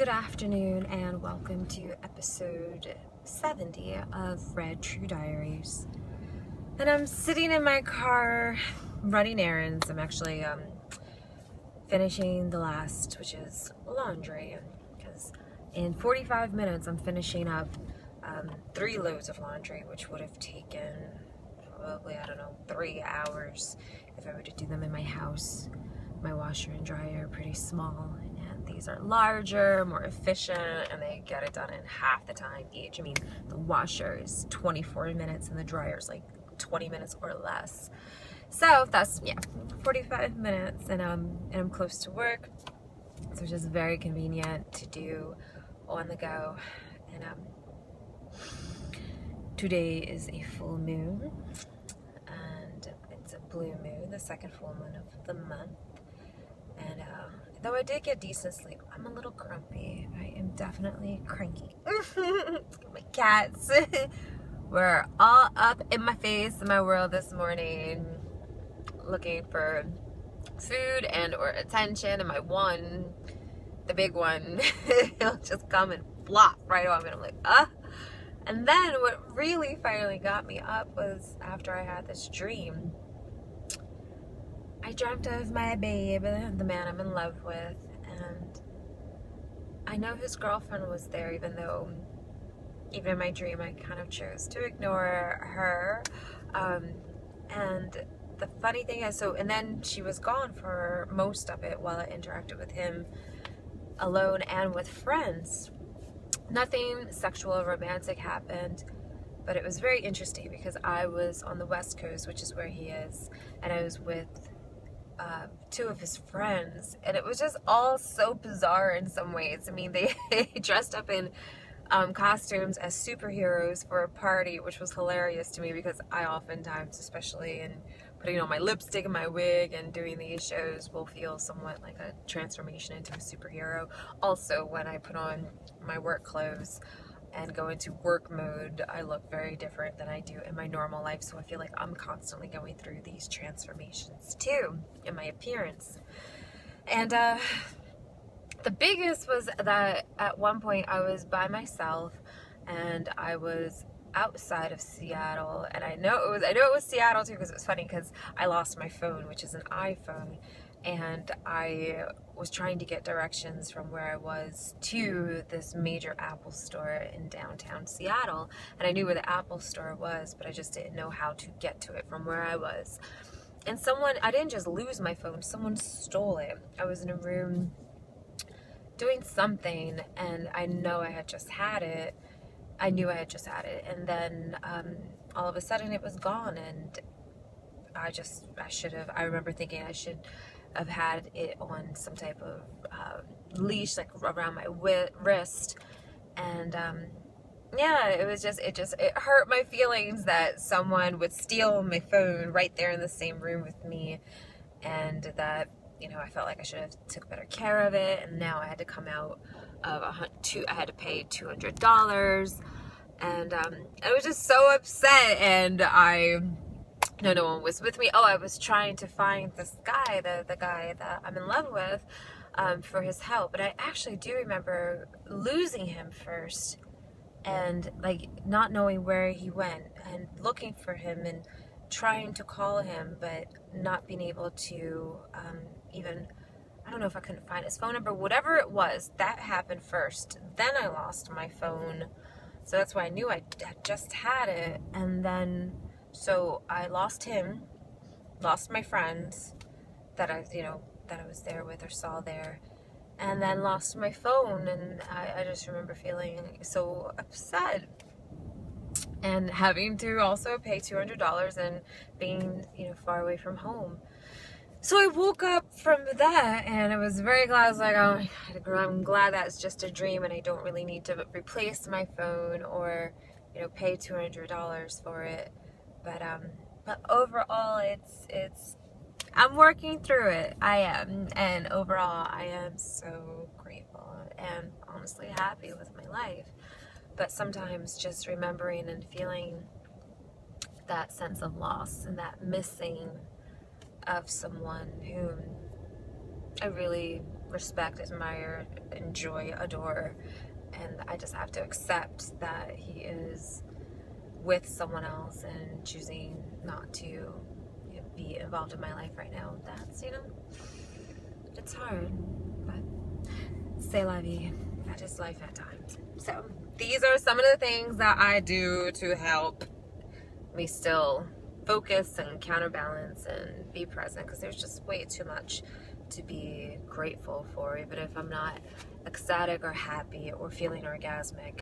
Good afternoon and welcome to episode 70 of Red True Diaries. And I'm sitting in my car running errands. I'm actually finishing the last, which is laundry, because in 45 minutes I'm finishing up 3 loads of laundry, which would have taken probably, 3 hours if I were to do them in my house. My washer and dryer are pretty small, and these are larger, more efficient, and they get it done in half the time each. I mean, the washer is 24 minutes and the dryer is like 20 minutes or less. So that's, 45 minutes, and I'm close to work, so it's just very convenient to do on the go. And today is a full moon, and it's a blue moon, the second full moon of the month. And though I did get decent sleep, I'm a little grumpy. I am definitely cranky. My cats were all up in my face in my world this morning, looking for food and or attention. And my one, the big one, he'll just come and flop right off, and I'm like, ah. And then what really finally got me up was after I had this dream. I dreamt of my babe, the man I'm in love with, and I know his girlfriend was there, even in my dream I kind of chose to ignore her. And the funny thing is, and then she was gone for most of it while I interacted with him alone and with friends. Nothing sexual or romantic happened, but it was very interesting because I was on the West Coast, which is where he is, and I was with 2 of his friends, and it was just all so bizarre in some ways. I mean, they dressed up in costumes as superheroes for a party, which was hilarious to me because I oftentimes, especially in putting on my lipstick and my wig and doing these shows, will feel somewhat like a transformation into a superhero. Also, when I put on my work clothes and go into work mode, I look very different than I do in my normal life, so I feel like I'm constantly going through these transformations too in my appearance. And the biggest was that at one point I was by myself and I was outside of Seattle, and I know it was Seattle too, because it was funny because I lost my phone, which is an iPhone, and I was trying to get directions from where I was to this major Apple store in downtown Seattle, and I knew where the Apple store was, but I just didn't know how to get to it from where I was. And I didn't just lose my phone, someone stole it. I was in a room doing something, and I knew I had just had it, and then all of a sudden it was gone, and I remember thinking I should have had it on some type of leash, like around my wrist, and it hurt my feelings that someone would steal my phone right there in the same room with me, and that, I felt like I should have took better care of it, and now I had to come out of I had to pay $200, and I was just so upset, and no one was with me. Oh, I was trying to find this guy, the guy that I'm in love with, for his help, but I actually do remember losing him first, and like not knowing where he went, and looking for him and trying to call him, but not being able to I don't know if I couldn't find his phone number, whatever it was, that happened first. Then I lost my phone, so that's why I knew I just had it. And then, so I lost him, lost my friends that I was there with or saw there, and then lost my phone, and I just remember feeling so upset, and having to also pay $200 and being, far away from home. So I woke up from that, and I was very glad. I was like, oh, I'm glad that's just a dream, and I don't really need to replace my phone or, pay $200 for it. But overall, I'm working through it. I am, and overall, I am so grateful and honestly happy with my life. But sometimes just remembering and feeling that sense of loss and that missing of someone whom I really respect, admire, enjoy, adore, and I just have to accept that he is with someone else and choosing not to, you know, be involved in my life right now. That's, you know, it's hard, but c'est la vie. That is life at times. So these are some of the things that I do to help me still focus and counterbalance and be present, because there's just way too much to be grateful for, even if I'm not ecstatic or happy or feeling orgasmic.